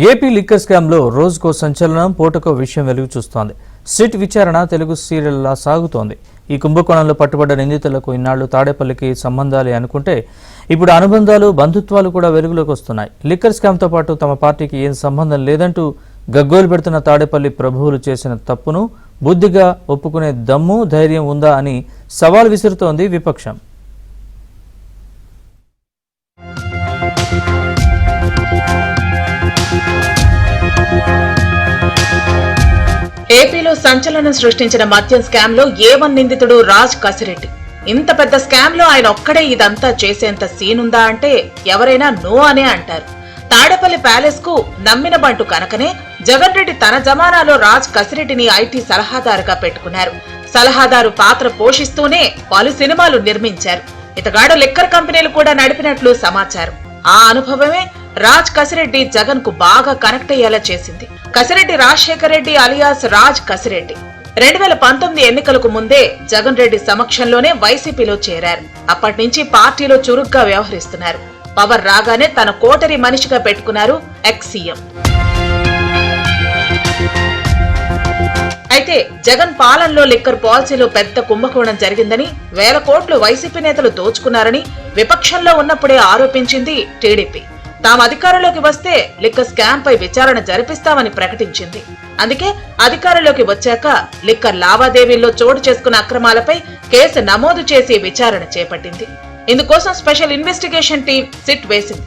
AP liquor స్కామ్లో రోజుకో సంచలనం, పూటకో విషయం వెలుగు చూస్తోంది. సిట్ విచారణ తెలుగు సీరియల్లా సాగుతోంది. ఈ కుంభకోణంలో పట్టుబడ్డ నిందితులకు ఇన్నాళ్లు తాడేపల్లికి సంబంధాలే అనుకుంటే ఇప్పుడు అనుబంధాలు, బంధుత్వాలు కూడా వెలుగులోకి వస్తున్నాయి. లిక్కర్ స్కామ్తో పాటు తమ పార్టీకి ఏం సంబంధం లేదంటూ గగ్గోలు పెడుతున్న తాడేపల్లి ప్రభువులు చేసిన తప్పును బుద్ధిగా ఒప్పుకునే దమ్ము, ధైర్యం ఉందా అని సవాల్ విసురుతోంది విపక్షం. ఏపీలో సంచలనం సృష్టించిన మద్యం స్కామ్ లో ఏ1 నిందితుడు రాజ్ కసిరెడ్డి. ఇంత పెద్ద స్కామ్ లో ఆయన ఒక్కడే ఇదంతా చేసేంత సీనుందా అంటే ఎవరైనా నో అనే అంటారు. తాడేపల్లి ప్యాలెస్ కు నమ్మిన బంటు కనుకనే జగన్ రెడ్డి తన జమానాలో రాజ్ కసిరెడ్డిని ఐటీ సలహాదారుగా పెట్టుకున్నారు. సలహాదారు పాత్ర పోషిస్తూనే పలు సినిమాలు నిర్మించారు. ఇతగాడు లిక్కర్ కంపెనీలు కూడా నడిపినట్లు సమాచారం. ఆ అనుభవమే రాజ్ కసిరెడ్డి జగన్ కు బాగా కనెక్ట్ అయ్యేలా చేసింది. కసిరెడ్డి రాజశేఖర్ రెడ్డి అలియాస్ రాజ్ కసిరెడ్డి 2019 ఎన్నికలకు ముందే జగన్ రెడ్డి సమక్షంలోనే వైసీపీలో చేరారు. అప్పటి నుంచి పార్టీలో చురుగ్గా వ్యవహరిస్తున్నారు. పవర్ రాగానే తన కోటరి మనిషిగా పెట్టుకున్నారు ఎక్స్ సీఎం. అయితే జగన్ పాలనలో లిక్కర్ పాలసీలో పెద్ద కుంభకోణం జరిగిందని, వేల కోట్లు వైసీపీ నేతలు దోచుకున్నారని విపక్షంలో ఉన్నప్పుడే ఆరోపించింది టీడీపీ. తాము అధికారంలోకి వస్తే లిక్కర్ స్కామ్ పై విచారణ జరిపిస్తామని ప్రకటించింది. అందుకే అధికారంలోకి వచ్చాక లిక్కర్ లావాదేవీల్లో చోటు చేసుకున్న అక్రమాలపై కేసు నమోదు చేసి విచారణ చేపట్టింది. ఇందుకోసం స్పెషల్ ఇన్వెస్టిగేషన్ టీం సిట్ వేసింది.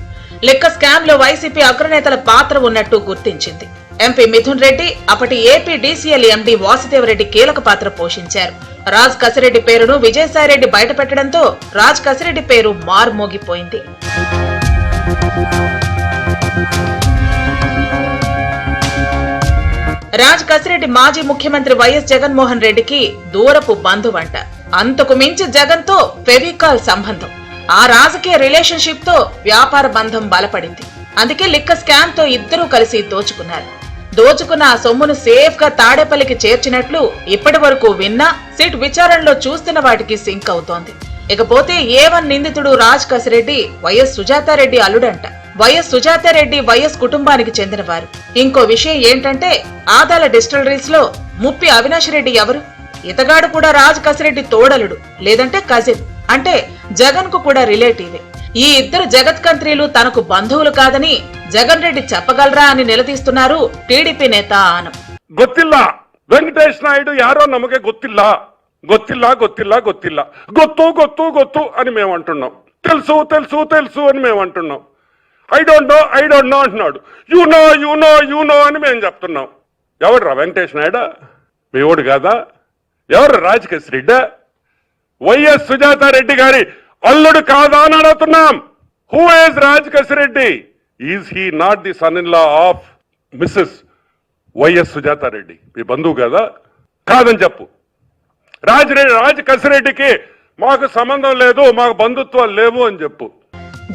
లిక్కర్ స్కామ్ లో వైసీపీ అగ్రనేతల పాత్ర ఉన్నట్టు గుర్తించింది. ఎంపీ మిథున్ రెడ్డి, అప్పటి ఏపీ డీసీఎల్ ఎండీ వాసుదేవరెడ్డి కీలక పాత్ర పోషించారు. రాజ్ కసిరెడ్డి పేరును విజయసాయిరెడ్డి బయటపెట్టడంతో రాజ్ కసిరెడ్డి పేరు మార్మోగిపోయింది. రాజ్ కసిరెడ్డి మాజీ ముఖ్యమంత్రి వైఎస్ జగన్మోహన్ రెడ్డికి దూరపు బంధువంట. అంతకు మించి జగన్ తో ఫెవికాల్ సంబంధం. ఆ రాజకీయ రిలేషన్షిప్ తో వ్యాపార బంధం బలపడింది. అందుకే లిక్కర్ స్కామ్ తో ఇద్దరూ కలిసి దోచుకున్నారు. దోచుకున్న ఆ సొమ్మును సేఫ్ గా తాడేపల్లికి చేర్చినట్లు ఇప్పటి వరకు విన్నా, సిట్ విచారణలో చూస్తున్న వాటికి సింక్ అవుతోంది. ఇకపోతే ఏ1 నిందితుడు రాజ్ కసిరెడ్డి వైఎస్ సుజాతారెడ్డి అల్లుడంట. వైఎస్ సుజాతారెడ్డి వైఎస్ కుటుంబానికి చెందినవారు. ఇంకో విషయం ఏంటంటే ఆదాల డిస్టిలరీస్ లో ముప్పి అవినాష్ రెడ్డి ఎవరు? ఇతగాడు కూడా రాజ్ కసిరెడ్డి తోడలుడు, లేదంటే కజిన్. అంటే జగన్ కు కూడా రిలేటివే. ఈ ఇద్దరు జగత్ కంత్రీలు తనకు బంధువులు కాదని జగన్ రెడ్డి చెప్పగలరా అని నిలదీస్తున్నారు టీడీపీ నేత ఆనం. ಗೊತ್ತಿಲ್ಲ ವೆಂಕಟೇಶ್ ನಾಯ್ಡು ಯಾರೋ ನಮಗೆ ಗೊತ್ತಿಲ್ಲ ಗೊತ್ತಿಲ್ಲ ಗೊತ್ತಿಲ್ಲ ಗೊತ್ತಿಲ್ಲ ಗೊತ್ತು ಗೊತ್ತು ಗೊತ್ತು అని మేము అంటున్నాం. తెలుసు తెలుసు తెలుసు అని మేము అంటున్నాం. ఐ డోంట్ నో అంటున్నాడు. యు నో అని మేము చెప్తున్నాం. ఎవడురా వెంకటేష్ నాయుడు? మీ ఓడు కాదా? ఎవరు రాజ్ కసిరెడ్డి? వైఎస్ సుజాతారెడ్డి గారి అల్లుడు కాదా అని అడుగుతున్నాం. Who is Raj Kasireddy? Is he not the son in law of Mrs YS Sujatha Reddy? మీ బంధువు కదా? కాదని చెప్పు. రాజ్ కసిరెడ్డికి మాకు సంబంధం లేదు, మాకు బంధుత్వాలు లేవు అని చెప్పు.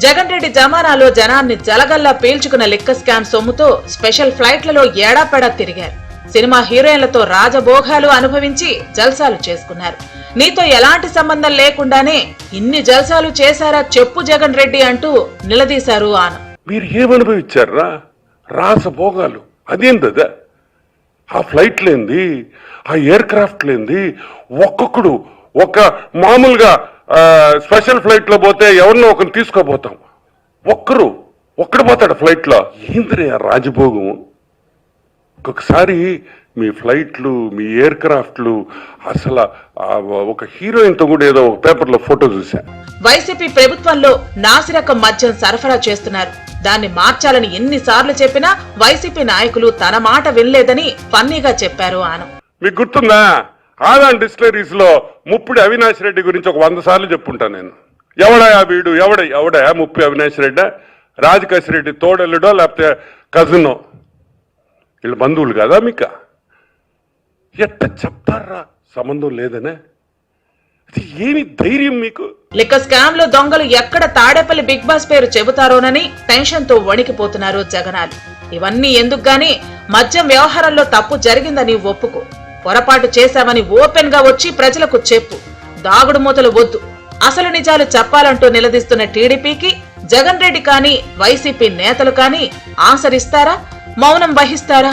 జగన్ రెడ్డి జమానాలో జనాన్ని జలగల్లా పీల్చుకున్న లిక్కర్ స్కామ్ సొమ్ముతో స్పెషల్ ఫ్లైట్లలో ఏడాపెడా తిరిగారు. సినిమా హీరోయిన్లతో రాజభోగాలు అనుభవించి జల్సాలు చేసుకున్నారు. నీతో ఎలాంటి సంబంధం లేకుండానే ఇన్ని జల్సాలు చేశారా చెప్పు జగన్ రెడ్డి అంటూ నిలదీశారు ఆన. మీరు ఏమనుభవించారా? రాజభోగాలు అదేందా? ఆ ఫ్లైట్ లేంది, ఆ ఎయిర్ క్రాఫ్ట్ లేంది. ఒక్కొక్కడు ఒక మామూలుగా స్పెషల్ ఫ్లైట్ లో పోతే ఎవరినో ఒకరిని తీసుకోబోతాం. ఒక్కడు పోతాడు ఫ్లైట్ లో. ఏంద్రే ఆ రాజభోగం? ఒక్కొక్కసారి మీ ఫ్లైట్లు, మీ ఎయిర్ క్రాఫ్ట్లు, అసలు ఒక హీరోయిన్ తో కూడా ఏదో పేపర్ లో ఫోటో చూసా. వైసీపీ ప్రభుత్వంలో నాసిరకం మద్యం సరఫరా చేస్తున్నారు. దాన్ని మార్చాలని ఎన్నిసార్లు చెప్పినా వైసీపీ నాయకులు తన మాట వినలేదని ఫన్నీగా చెప్పారు ఆనం. మీకు గుర్తుందా? ఆదాన్ డిస్టిలరీస్ లో ముప్పిడి అవినాష్ రెడ్డి గురించి ఒక 100 సార్లు చెప్పుంటాను నేను. ఎవడయా వీడు? ఎవడయా ముప్పి అవినాష్ రెడ్డి? రాజ్ కసిరెడ్డి తోడల్లుడో లేకపోతే కజినో? వీళ్ళ బంధువులు కదా మీకు? ఎట్ట చెప్తారా సంబంధం లేదనే? అది ఏమి ధైర్యం మీకు? లిక్కర్ స్కామ్ లో దొంగలు ఎక్కడ తాడేపల్లి బిగ్ బాస్ పేరు చెబుతారోనని టెన్షన్ తో వణికిపోతున్నారు జగనాలు. ఇవన్నీ ఎందుకు గాని మద్యం వ్యవహారంలో తప్పు జరిగిందని ఒప్పుకో. పొరపాటు చేశామని ఓపెన్ గా వచ్చి ప్రజలకు చెప్పు. దాగుడు మూతలు వద్దు. అసలు నిజాలు చెప్పాలంటూ నిలదీస్తున్న టీడీపీకి జగన్ రెడ్డి కానీ వైసీపీ నేతలు కానీ ఆన్సర్ ఇస్తారా? మౌనం వహిస్తారా?